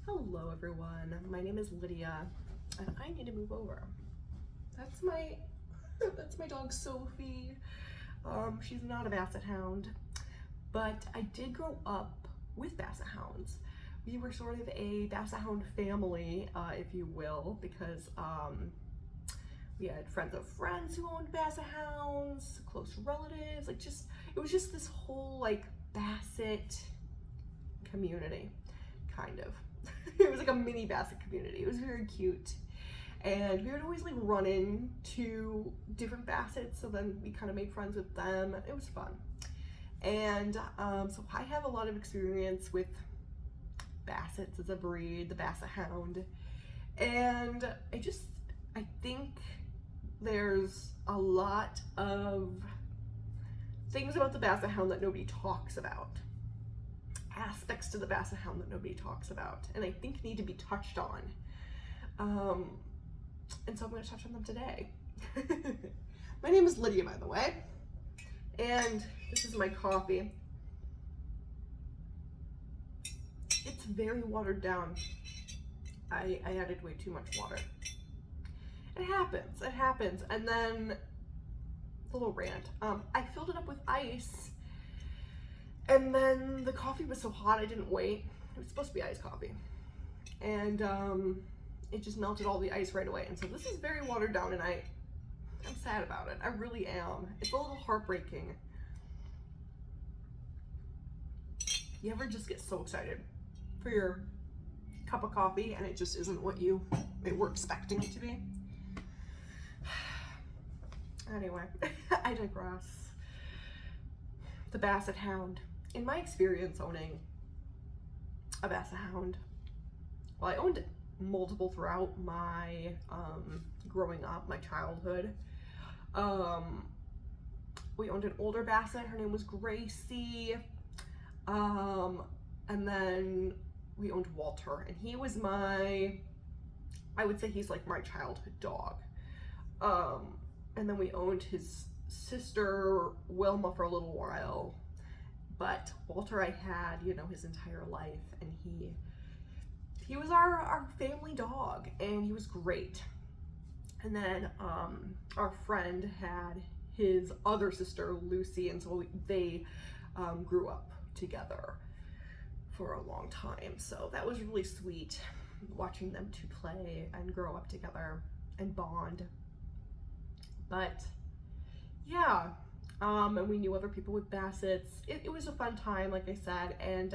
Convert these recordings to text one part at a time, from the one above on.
Hello everyone, my name is Lydia and I need to move over. That's my dog Sophie. She's not a Basset Hound, but I did grow up with Basset Hounds. We were sort of a Basset Hound family, if you will, because we had friends of friends who owned Basset Hounds, close relatives, it was just this whole Basset community, kind of. It was like a mini Basset community. It was very cute. And we would always run into different Bassets, so then we kind of made friends with them. It was fun. And so I have a lot of experience with Bassets as a breed, the Basset Hound. And I think there's a lot of things about the Basset Hound that nobody talks about. Aspects to the Basset Hound that nobody talks about, and I think need to be touched on. And so I'm going to touch on them today. My name is Lydia, by the way, and this is my coffee. It's very watered down. I added way too much water. It happens. And then, little rant. I filled it up with ice, and then the coffee was so hot I didn't wait. It was supposed to be iced coffee. And it just melted all the ice right away. And so this is very watered down, and I'm sad about it. I really am. It's a little heartbreaking. You ever just get so excited for your cup of coffee and it just isn't what you were expecting it to be? Anyway, I digress. The Basset Hound. In my experience owning a Basset Hound, well, I owned multiple throughout my growing up, my childhood. We owned an older Basset. Her name was Gracie. And then we owned Walter, and he was I would say he's like my childhood dog. And then we owned his sister Wilma for a little while, but Walter I had, his entire life, and he was our family dog, and he was great. And then our friend had his other sister Lucy, and so they grew up together for a long time. So that was really sweet, watching them two play and grow up together and bond. But yeah, and we knew other people with Bassets. It was a fun time, like I said. And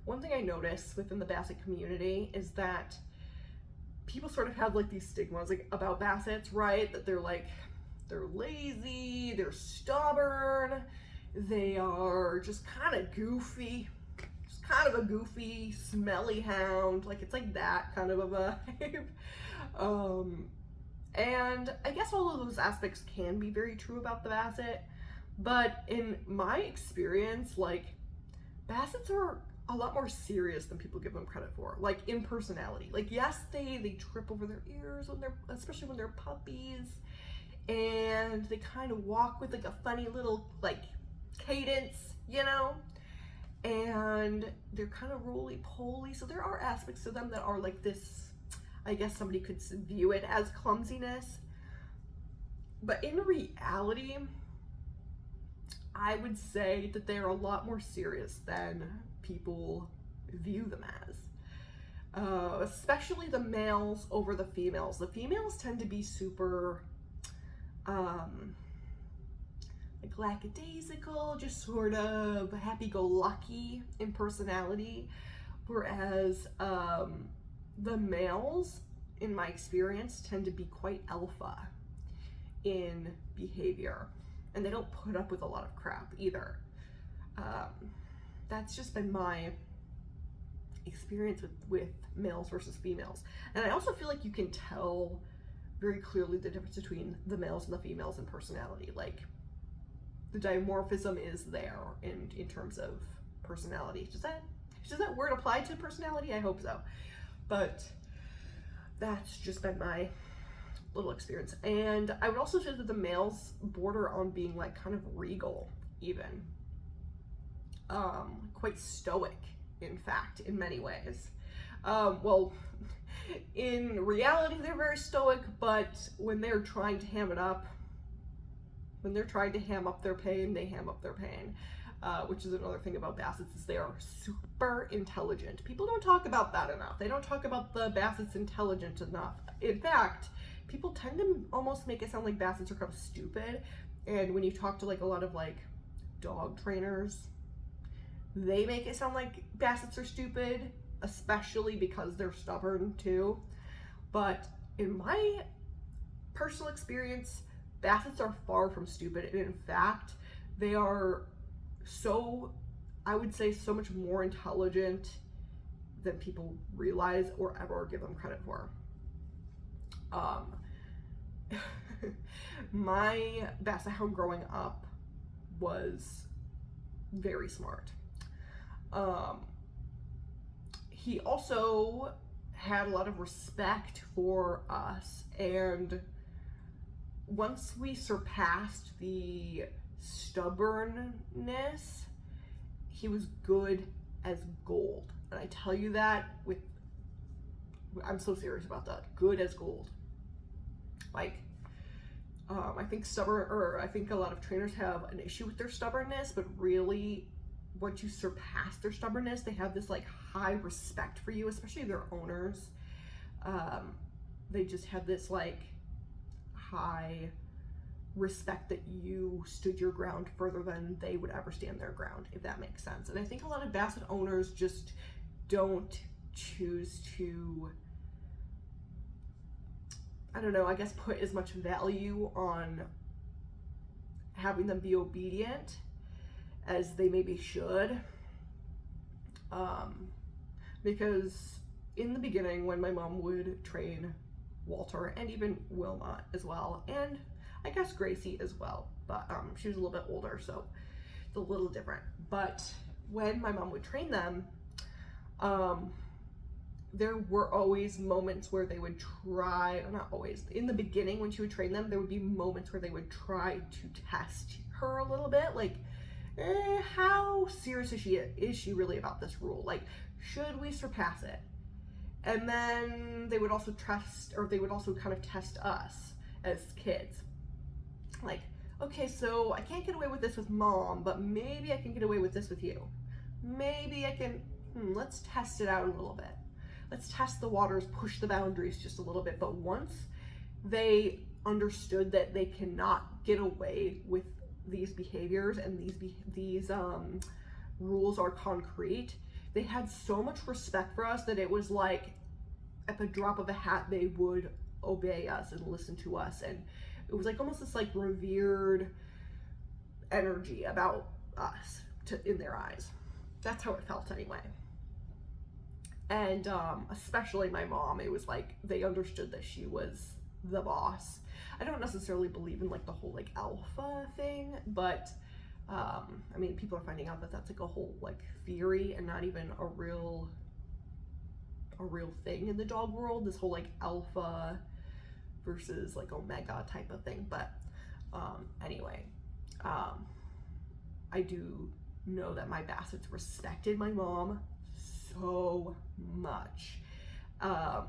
one thing I noticed within the Basset community is that people sort of have these stigmas about Bassets, right? That they're lazy, they're stubborn, they are just kind of goofy, just kind of a goofy, smelly hound. It's like that kind of a vibe. And I guess all of those aspects can be very true about the Basset, but in my experience, Bassets are a lot more serious than people give them credit for, in personality. Yes, they trip over their ears especially when they're puppies, and they kind of walk with a funny little cadence, and they're kind of roly-poly. So there are aspects to them that are this, I guess somebody could view it as clumsiness, but in reality, I would say that they're a lot more serious than people view them as. Especially the males over the females. The females tend to be super lackadaisical, just sort of happy-go-lucky in personality, whereas the males, in my experience, tend to be quite alpha in behavior, and they don't put up with a lot of crap either. That's just been my experience with males versus females. And I also feel you can tell very clearly the difference between the males and the females in personality. The dimorphism is there in terms of personality. Does that word apply to personality? I hope so. But that's just been my little experience. And I would also say that the males border on being kind of regal, even. Quite stoic, in fact, in many ways. Well, in reality, they're very stoic, but when they're trying to ham it up, when they're trying to ham up their pain, they ham up their pain. Which is another thing about Bassets, is they are super intelligent. People don't talk about that enough. They don't talk about the Bassets intelligent enough. In fact, people tend to almost make it sound like Bassets are kind of stupid. And when you talk to like a lot of like dog trainers, they make it sound like Bassets are stupid, especially because they're stubborn too. But in my personal experience, Bassets are far from stupid. And in fact, they are so, I would say, so much more intelligent than people realize or ever give them credit for. My Basset Hound growing up was very smart. He also had a lot of respect for us, and once we surpassed the stubbornness, he was good as gold. And I tell you that with, I'm so serious about that. Good as gold. Like, I think I think a lot of trainers have an issue with their stubbornness, but really, once you surpass their stubbornness, they have this like high respect for you, especially their owners. They just have this like high respect that you stood your ground further than they would ever stand their ground, if that makes sense. And I think a lot of Basset owners just don't choose to, I don't know, I guess put as much value on having them be obedient as they maybe should. Because in the beginning, when my mom would train Walter and even Wilma as well, and I guess Gracie as well, but she was a little bit older, so it's a little different. But when my mom would train them, there were always moments where they would try, or not always, in the beginning when she would train them, there would be moments where they would try to test her a little bit, like, how serious is she really about this rule? Like, should we surpass it? And then they would also kind of test us as kids. Like, okay, so I can't get away with this with mom, but maybe I can get away with this with you. Maybe I can, let's test it out a little bit. Let's test the waters, push the boundaries just a little bit. But once they understood that they cannot get away with these behaviors and these rules are concrete, they had so much respect for us that it was like at the drop of a hat they would obey us and listen to us. And it was like almost this like revered energy about us in their eyes. That's how it felt anyway. And especially my mom, it was like they understood that she was the boss. I don't necessarily believe in like the whole like alpha thing, but I mean, people are finding out that that's like a whole like theory and not even a real thing in the dog world, this whole like alpha versus like omega type of thing. But anyway, I do know that my Bassets respected my mom so much. I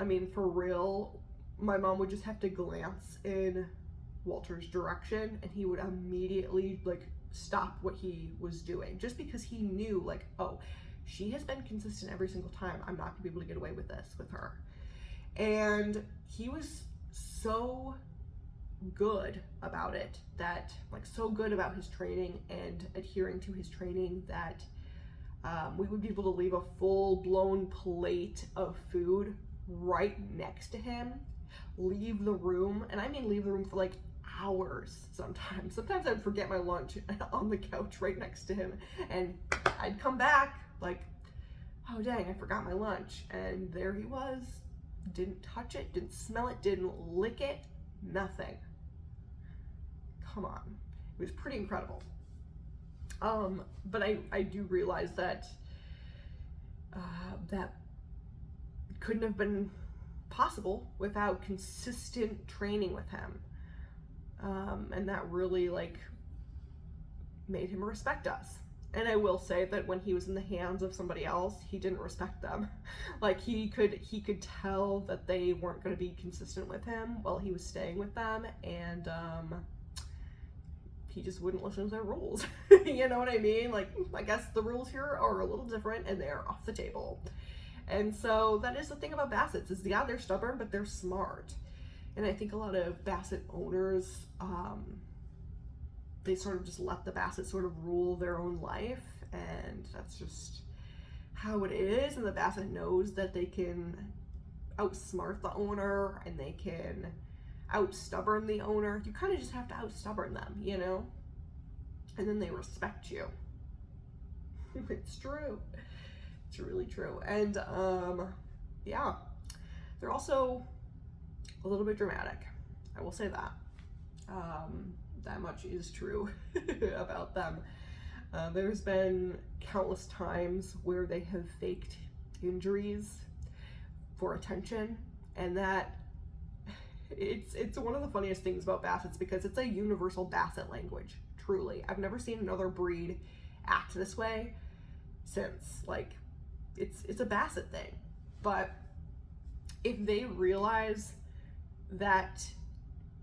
mean, for real, my mom would just have to glance in Walter's direction and he would immediately like stop what he was doing, just because he knew like, oh, she has been consistent every single time. I'm not gonna be able to get away with this with her. And he was so good about it, that like so good about his training and adhering to his training, that we would be able to leave a full-blown plate of food right next to him, leave the room, and I mean leave the room for like hours sometimes. Sometimes I'd forget my lunch on the couch right next to him, and I'd come back like, oh dang, I forgot my lunch, and there he was. Didn't touch it, didn't smell it, didn't lick it, nothing. Come on. It was pretty incredible. But I do realize that that couldn't have been possible without consistent training with him. And that really like made him respect us. And I will say that when he was in the hands of somebody else, he didn't respect them. Like he could tell that they weren't going to be consistent with him while he was staying with them, and he just wouldn't listen to their rules. You know what I mean? Like, I guess the rules here are a little different and they're off the table. And so that is the thing about Bassets is, yeah, they're stubborn, but they're smart. And I think a lot of Basset owners, they sort of just let the Basset sort of rule their own life, and that's just how it is. And the Basset knows that they can outsmart the owner and they can out-stubborn the owner. You kind of just have to out-stubborn them, you know? And then they respect you. It's true. It's really true. And yeah, they're also a little bit dramatic. I will say that. That much is true about them. There's been countless times where they have faked injuries for attention, and that it's one of the funniest things about Bassets because it's a universal Basset language, truly. I've never seen another breed act this way since. Like, it's a Basset thing. But if they realize that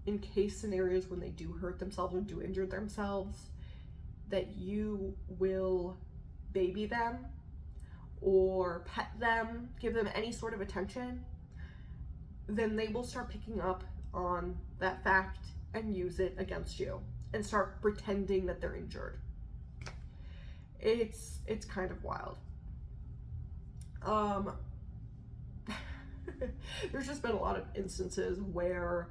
in case scenarios when they do hurt themselves or do injure themselves, that you will baby them or pet them, give them any sort of attention, then they will start picking up on that fact and use it against you and start pretending that they're injured. It's kind of wild. There's just been a lot of instances where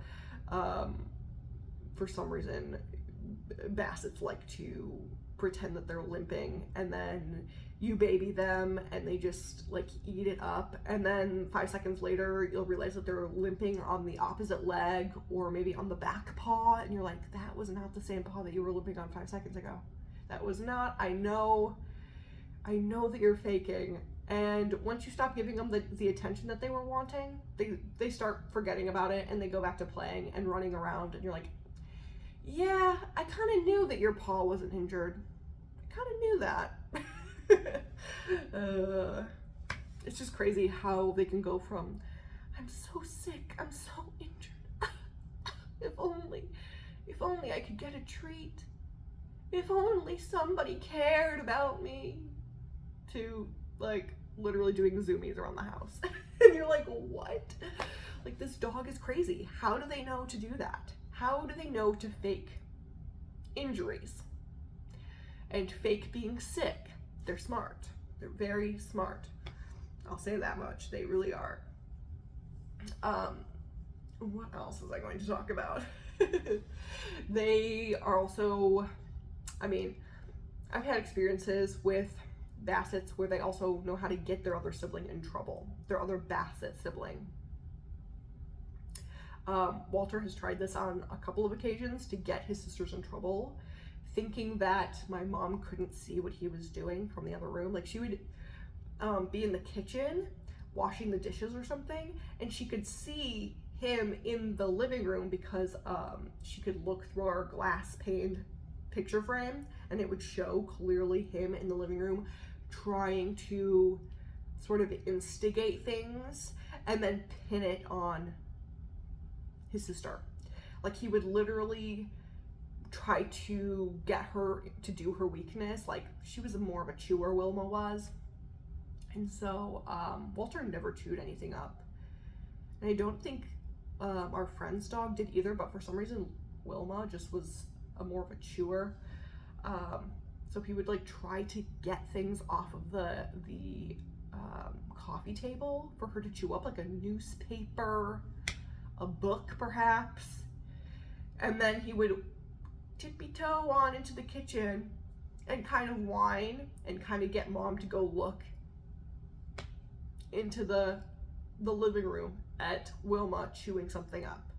for some reason Bassets like to pretend that they're limping, and then you baby them and they just like eat it up, and then 5 seconds later you'll realize that they're limping on the opposite leg or maybe on the back paw, and you're like, that was not the same paw that you were limping on 5 seconds ago. That was not. I know that you're faking. And once you stop giving them the attention that they were wanting, they start forgetting about it and they go back to playing and running around, and you're like, yeah, I kind of knew that your paw wasn't injured. I kind of knew that. It's just crazy how they can go from, I'm so sick, I'm so injured. If only I could get a treat. If only somebody cared about me. To like literally doing zoomies around the house. And you're like, what? Like, this dog is crazy. How do they know to do that? How do they know to fake injuries and fake being sick? They're smart. They're very smart. I'll say that much. They really are. What else was I going to talk about? They are also, I mean, I've had experiences with Bassets where they also know how to get their other sibling in trouble, their other Basset sibling. Walter has tried this on a couple of occasions to get his sisters in trouble, thinking that my mom couldn't see what he was doing from the other room. Like, she would be in the kitchen washing the dishes or something, and she could see him in the living room because she could look through our glass paned picture frame, and it would show clearly him in the living room trying to sort of instigate things and then pin it on his sister. Like, he would literally try to get her to do her weakness. Like, she was more of a chewer, Wilma was. And so Walter never chewed anything up. And I don't think our friend's dog did either, but for some reason Wilma just was more of a chewer. So he would like try to get things off of the coffee table for her to chew up, like a newspaper, a book perhaps. And then he would tippy-toe on into the kitchen and kind of whine and kind of get mom to go look into the living room at Wilma chewing something up.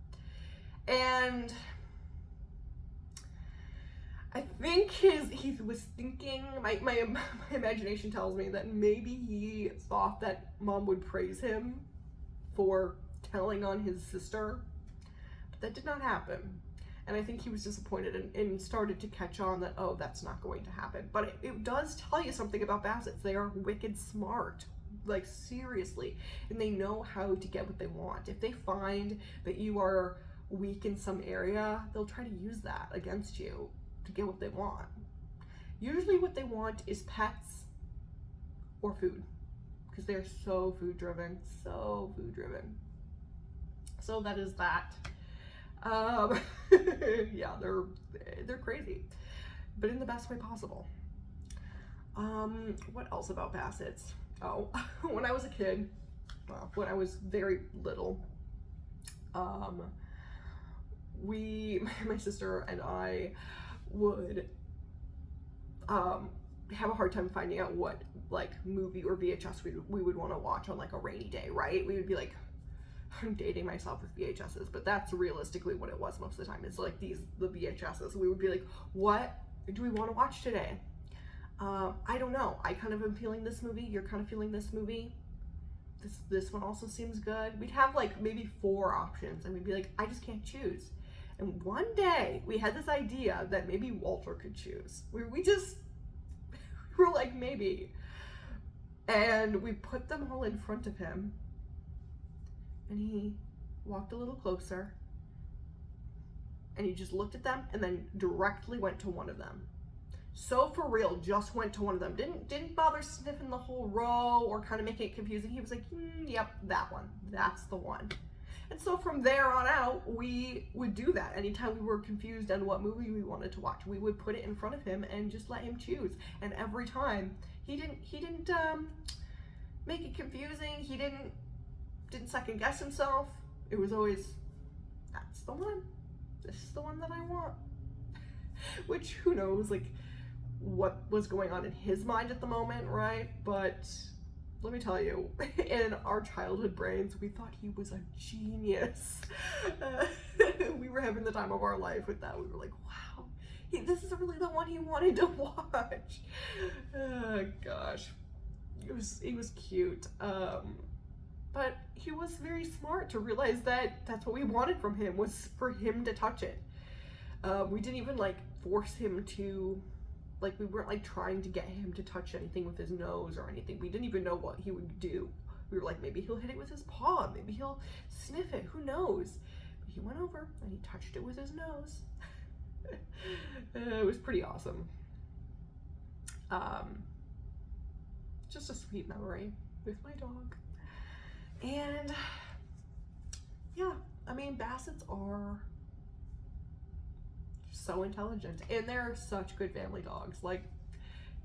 And I think he was thinking, my imagination tells me that maybe he thought that mom would praise him for telling on his sister, but that did not happen. And I think he was disappointed and started to catch on that, oh, that's not going to happen. But it does tell you something about Bassets. They are wicked smart, like seriously, and they know how to get what they want. If they find that you are weak in some area, they'll try to use that against you to get what they want. Usually what they want is pets or food, because they're so food driven, so food driven. So that is that. Yeah, they're crazy, but in the best way possible. What else about Bassets? Oh, when I was a kid, well, when I was very little, my sister and I would have a hard time finding out what like movie or VHS we would want to watch on like a rainy day, right? We would be like, I'm dating myself with VHSs, but that's realistically what it was most of the time. It's like the VHSs. We would be like, what do we want to watch today? I don't know. I kind of am feeling this movie. You're kind of feeling this movie. This one also seems good. We'd have like maybe 4 options, and we'd be like, I just can't choose. And one day we had this idea that maybe Walter could choose. We were like, maybe. And we put them all in front of him, and he walked a little closer, and he just looked at them and then directly went to one of them. So for real, just went to one of them. Didn't bother sniffing the whole row or kind of making it confusing. He was like, yep, that one. That's the one. And so from there on out, we would do that. Anytime we were confused on what movie we wanted to watch, we would put it in front of him and just let him choose. And every time, he didn't make it confusing. He didn't second guess himself. It was always, that's the one. This is the one that I want. Which, who knows, like, what was going on in his mind at the moment, right? But let me tell you, in our childhood brains, we thought he was a genius. We were having the time of our life with that. We were like, wow, this is really the one he wanted to watch. Oh, gosh. It was cute. But he was very smart to realize that that's what we wanted from him, was for him to touch it. We didn't even like force him to, like, we weren't like trying to get him to touch anything with his nose or anything. We didn't even know what he would do. We were like, maybe he'll hit it with his paw, maybe he'll sniff it, who knows? But he went over and he touched it with his nose. It was pretty awesome. Just a sweet memory with my dog. And yeah, I mean, Bassets are so intelligent, and they're such good family dogs, like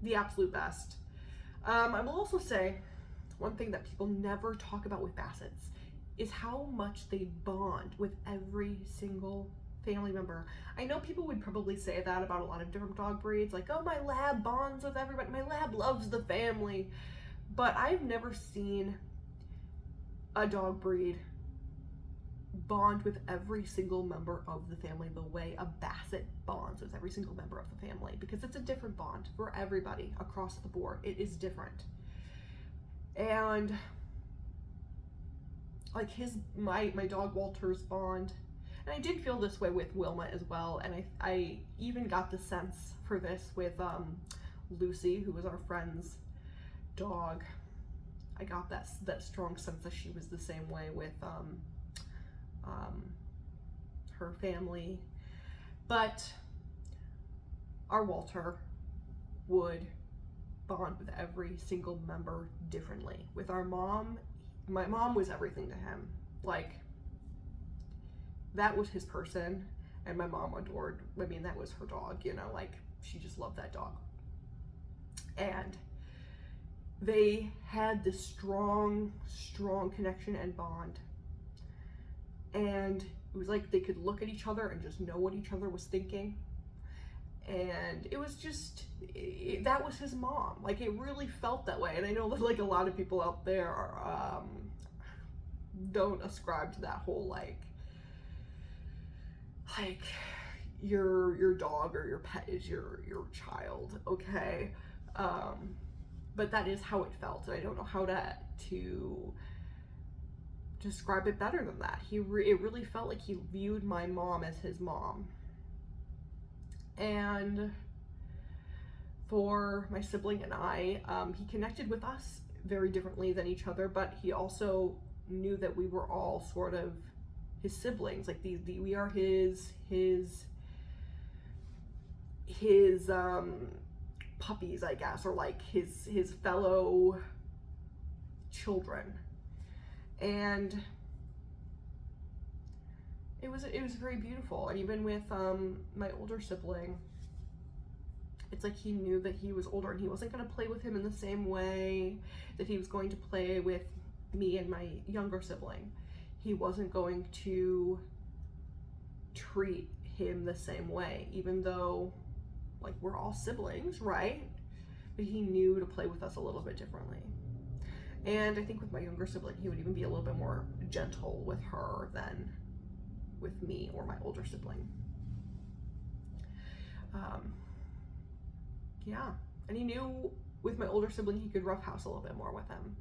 the absolute best. I will also say one thing that people never talk about with Bassets is how much they bond with every single family member. I know people would probably say that about a lot of different dog breeds, like, oh, my lab bonds with everybody, my lab loves the family, but I've never seen a dog breed bond with every single member of the family the way a Basset bonds with every single member of the family, because it's a different bond for everybody across the board. It is different. And like my dog Walter's bond, and I did feel this way with Wilma as well, and I even got the sense for this with Lucy, who was our friend's dog. I got that strong sense that she was the same way with her family. But our Walter would bond with every single member differently. With our mom, my mom was everything to him. Like, that was his person, and my mom adored, I mean, that was her dog, you know, like, she just loved that dog. And they had this strong connection and bond. And it was like they could look at each other and just know what each other was thinking. And it was just, that was his mom. Like, it really felt that way. And I know that, like, a lot of people out there are, don't ascribe to that whole, like your dog or your pet is your child, okay? But that is how it felt. I don't know how to describe it better than that. It really felt like he viewed my mom as his mom. And for my sibling and I, he connected with us very differently than each other, but he also knew that we were all sort of his siblings. Like we are his puppies, I guess, or like his fellow children. And it was very beautiful. And even with my older sibling, it's like he knew that he was older and he wasn't going to play with him in the same way that he was going to play with me and my younger sibling. He wasn't going to treat him the same way, even though, like, we're all siblings, right? But he knew to play with us a little bit differently. And I think with my younger sibling, he would even be a little bit more gentle with her than with me or my older sibling. Yeah, and he knew with my older sibling he could roughhouse a little bit more with him,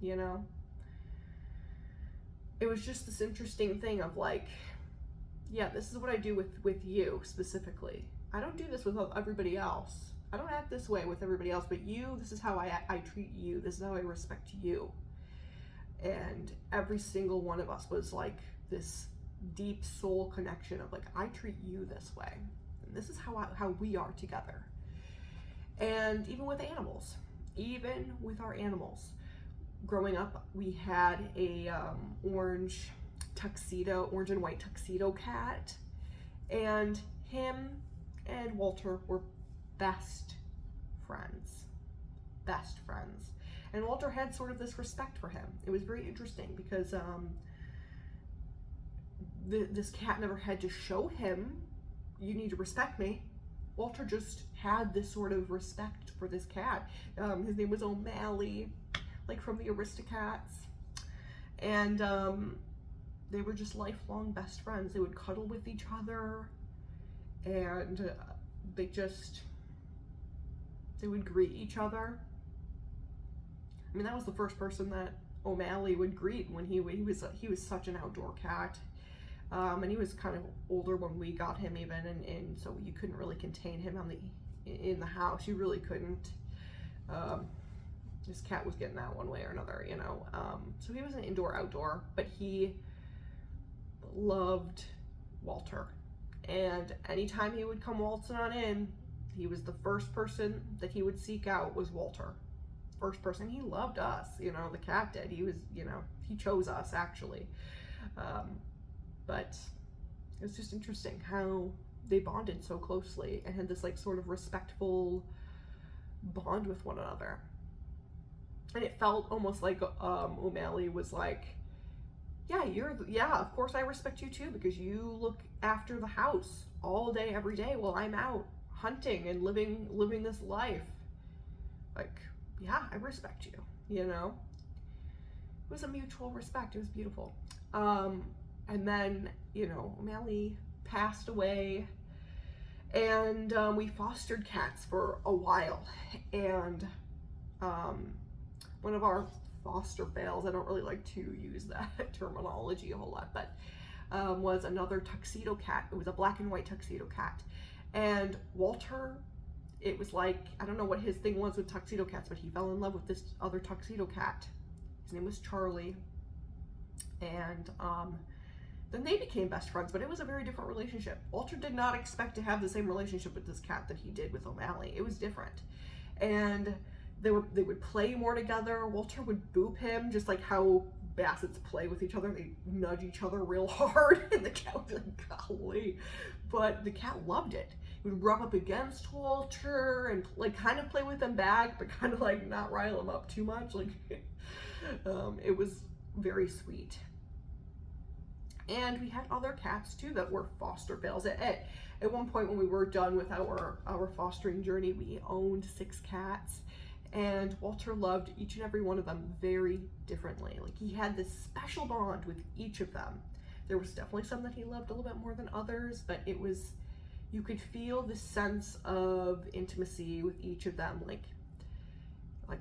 you know? It was just this interesting thing of like, yeah, this is what I do with you specifically. I don't do this with everybody else. I don't act this way with everybody else, but you, this is how I treat you. This is how I respect you. And every single one of us was like this deep soul connection of like, I treat you this way. And this is how we are together. And even with animals, even with our animals, growing up, we had a orange and white tuxedo cat, and him and Walter were best friends. And Walter had sort of this respect for him. It was very interesting because this cat never had to show him, you need to respect me. Walter just had this sort of respect for this cat. His name was O'Malley, like from the Aristocats. And they were just lifelong best friends. They would cuddle with each other, and they would greet each other. I mean, that was the first person that O'Malley would greet when he was such an outdoor cat. And he was kind of older when we got him even, and so you couldn't really contain him in the house. You really couldn't. This cat was getting out one way or another, you know. So he was an indoor-outdoor, but he loved Walter. And anytime he would come waltzing on in, he was the first person that he would seek out was Walter. First person. He loved us, you know, the cat did. He was, you know, he chose us actually. But it was just interesting how they bonded so closely and had this like sort of respectful bond with one another. And it felt almost like O'Malley was like, yeah, of course I respect you too, because you look after the house all day, every day while I'm out hunting and living this life. Like, yeah, I respect you, you know? It was a mutual respect. It was beautiful. And then, you know, O'Malley passed away, and we fostered cats for a while. And one of our foster fails, I don't really like to use that terminology a whole lot, but was another tuxedo cat. It was a black and white tuxedo cat. And Walter, it was like, I don't know what his thing was with tuxedo cats, but he fell in love with this other tuxedo cat. His name was Charlie. And then they became best friends, but it was a very different relationship. Walter did not expect to have the same relationship with this cat that he did with O'Malley. It was different. And they would play more together. Walter would boop him, just like how Bassets play with each other. They nudge each other real hard, and the cat was like, golly. But the cat loved it. He would rub up against Walter and like kind of play with him back, but kind of like not rile him up too much. Like, it was very sweet. And we had other cats too that were foster fails. At one point when we were done with our fostering journey, we owned 6 cats, and Walter loved each and every one of them very differently. Like, he had this special bond with each of them. There was definitely some that he loved a little bit more than others, but it was, you could feel the sense of intimacy with each of them. Like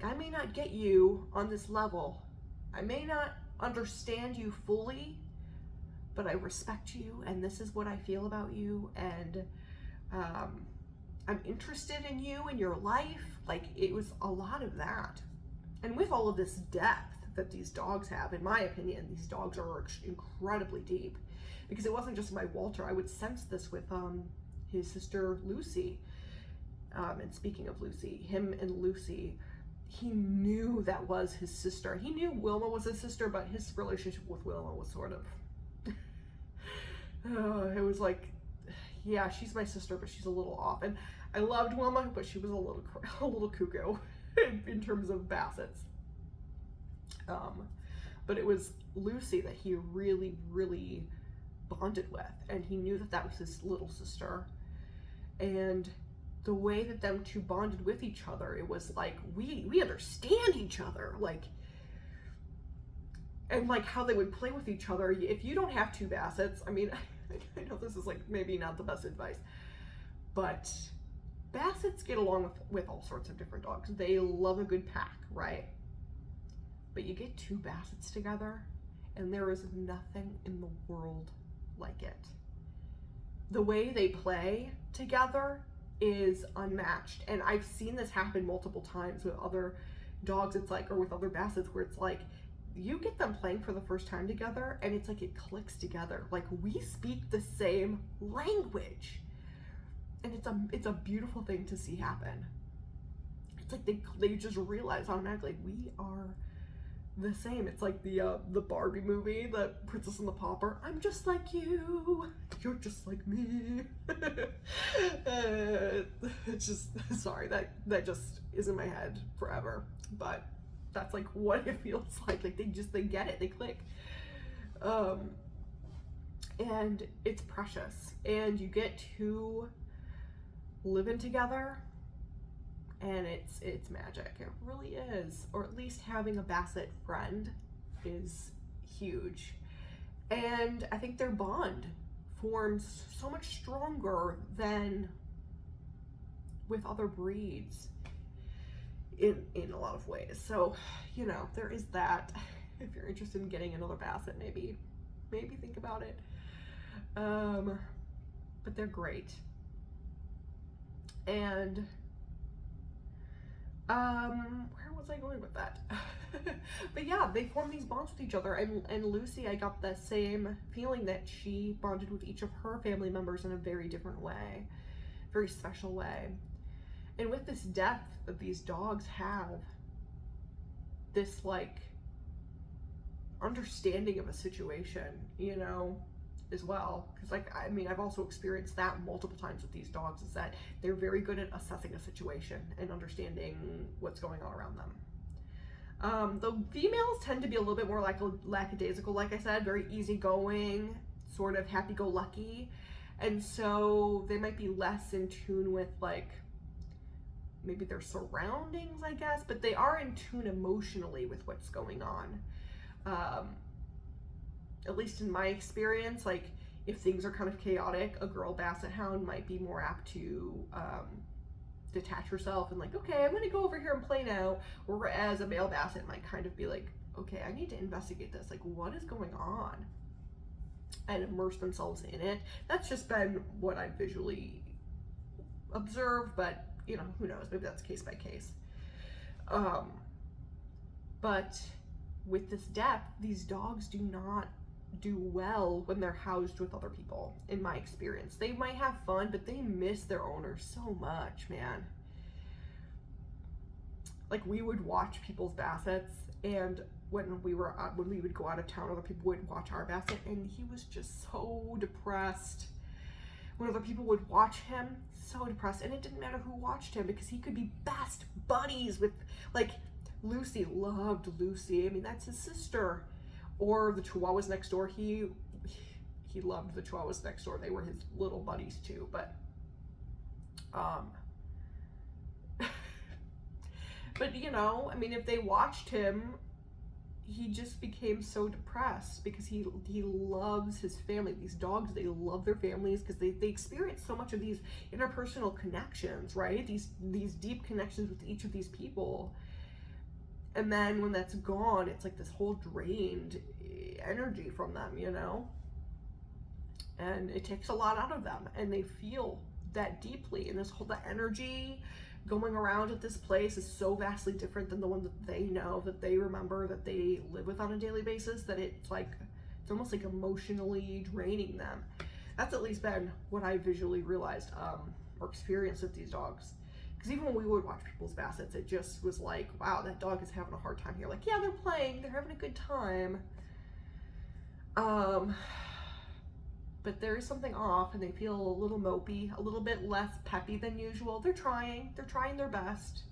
I may not get you on this level. I may not understand you fully, but I respect you, and this is what I feel about you, and I'm interested in you and your life. Like, it was a lot of that. And with all of this depth that these dogs have, in my opinion, these dogs are incredibly deep, because it wasn't just my Walter. I would sense this with his sister Lucy. And speaking of Lucy, him and Lucy, he knew that was his sister. He knew Wilma was his sister, but his relationship with Wilma was sort of, it was like, yeah, she's my sister, but she's a little off. And I loved Wilma, but she was a little cuckoo in terms of Bassets. But it was Lucy that he really, really bonded with, and he knew that that was his little sister. And the way that them two bonded with each other, it was like, we understand each other, like, and like how they would play with each other. If you don't have two Bassets, I mean, I know this is like maybe not the best advice, but Bassets get along with all sorts of different dogs. They love a good pack, right? But you get two Bassets together, and there is nothing in the world like it. The way they play together is unmatched, and I've seen this happen multiple times with other dogs. It's like, or with other Bassets, where it's like, you get them playing for the first time together, and it's like it clicks together. Like, we speak the same language, and it's a beautiful thing to see happen. It's like they just realize automatically, we are the same. It's like the Barbie movie, the Princess and the Pauper. I'm just like you. You're just like me. It's just, sorry, that just is in my head forever. But that's like what it feels like. Like, they get it, they click. And it's precious. And you get to living together, and it's magic. It really is. Or at least having a Basset friend is huge. And I think their bond forms so much stronger than with other breeds in a lot of ways. So, you know, there is that. If you're interested in getting another Basset, maybe think about it. But they're great. And where was I going with that? But yeah, they form these bonds with each other, and Lucy, I got the same feeling that she bonded with each of her family members in a very different way, very special way. And with this depth that these dogs have, this like understanding of a situation, you know, as well. Because like, I mean, I've also experienced that multiple times with these dogs, is that they're very good at assessing a situation and understanding what's going on around them. The females tend to be a little bit more like lackadaisical, like I said, very easygoing, sort of happy-go-lucky. And so they might be less in tune with like maybe their surroundings, I guess, but they are in tune emotionally with what's going on. At least in my experience, like if things are kind of chaotic, a girl Basset Hound might be more apt to detach herself and like, okay, I'm gonna go over here and play now. Whereas a male Basset might kind of be like, okay, I need to investigate this. Like, what is going on? And immerse themselves in it. That's just been what I've visually observed, but you know, who knows? Maybe that's case by case. But with this depth, these dogs do not do well when they're housed with other people, in my experience. They might have fun, but they miss their owners so much, man. Like, we would watch people's Bassets, and when we would go out of town, other people would watch our Basset, and he was just so depressed. When other people would watch him, so depressed, and it didn't matter who watched him, because he could be best buddies with, like, Lucy loved Lucy. I mean, that's his sister. Or the Chihuahuas next door. He loved the Chihuahuas next door. They were his little buddies too. But but you know, I mean, if they watched him, he just became so depressed because he loves his family. These dogs, they love their families because they experience so much of these interpersonal connections, right? These deep connections with each of these people. And then when that's gone, it's like this whole drained energy from them, you know? And it takes a lot out of them, and they feel that deeply, and the energy going around at this place is so vastly different than the one that they know, that they remember, that they live with on a daily basis, that it's almost like emotionally draining them. That's at least been what I visually realized or experienced with these dogs. Because even when we would watch people's Bassets, it just was like, wow, that dog is having a hard time here. Like, yeah, they're playing, they're having a good time. But there is something off, and they feel a little mopey, a little bit less peppy than usual. They're trying their best.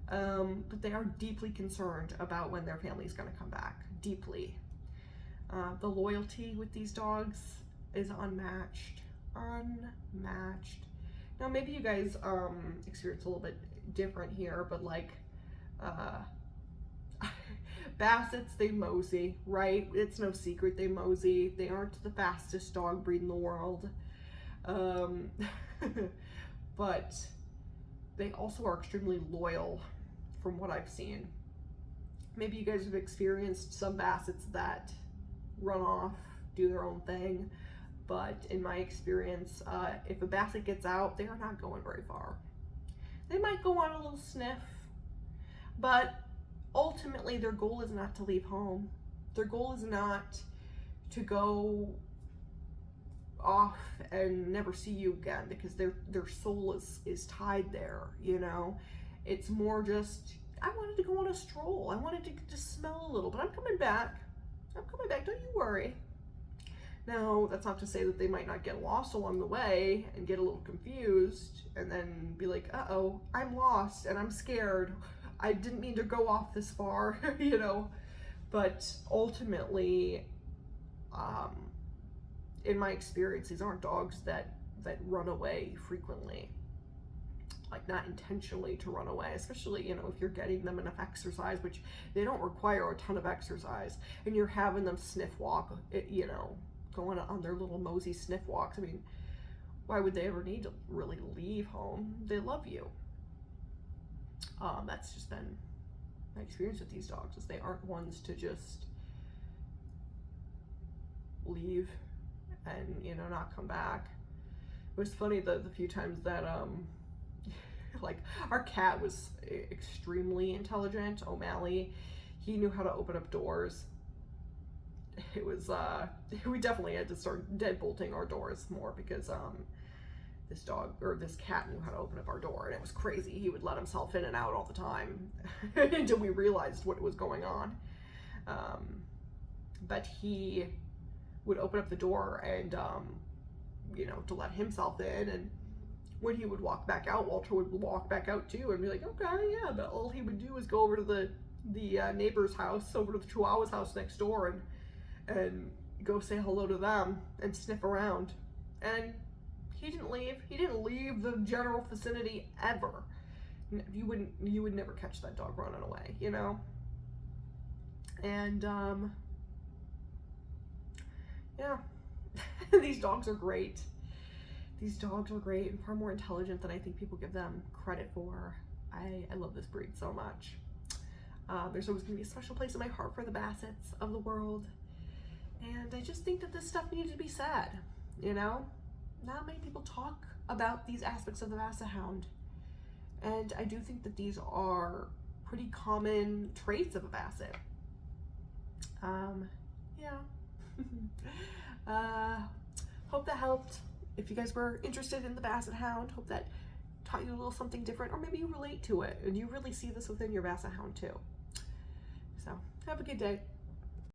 But they are deeply concerned about when their family is going to come back, deeply. The loyalty with these dogs is unmatched. Now, maybe you guys experience a little bit different here, but like Bassets, they mosey, right? It's no secret they mosey. They aren't the fastest dog breed in the world. But they also are extremely loyal from what I've seen. Maybe you guys have experienced some Bassets that run off, do their own thing. But in my experience, if a Basset gets out, they are not going very far. They might go on a little sniff, but ultimately their goal is not to leave home. Their goal is not to go off and never see you again, because their soul is tied there, you know? It's more just, I wanted to go on a stroll. I wanted to just smell a little, but I'm coming back. Don't you worry. Now, that's not to say that they might not get lost along the way and get a little confused and then be like, uh-oh, I'm lost and I'm scared. I didn't mean to go off this far, you know? But ultimately, in my experience, these aren't dogs that run away frequently. Like, not intentionally to run away, especially, you know, if you're getting them enough exercise, which they don't require a ton of exercise, and you're having them sniff walk, you know, going on their little mosey sniff walks. I mean, why would they ever need to really leave home? They love you. That's just been my experience with these dogs, is they aren't ones to just leave and, you know, not come back. It was funny the few times that like, our cat was extremely intelligent, O'Malley. He knew how to open up doors. It was we definitely had to start deadbolting our doors more, because this cat knew how to open up our door, and it was crazy. He would let himself in and out all the time until we realized what was going on. But he would open up the door and you know, to let himself in, and when he would walk back out, Walter would walk back out too and be like, okay, yeah. But all he would do was go over to the neighbor's house, over to the Chihuahua's house next door, and go say hello to them and sniff around. And he didn't leave. He didn't leave the general vicinity ever. You would never catch that dog running away, you know? And yeah, these dogs are great. These dogs are great and far more intelligent than I think people give them credit for. I love this breed so much. There's always going to be a special place in my heart for the Bassets of the world. And I just think that this stuff needed to be said, you know? Not many people talk about these aspects of the Basset Hound. And I do think that these are pretty common traits of a Basset. Yeah. Hope that helped. If you guys were interested in the Basset Hound, hope that taught you a little something different, or maybe you relate to it and you really see this within your Basset Hound too. So, have a good day.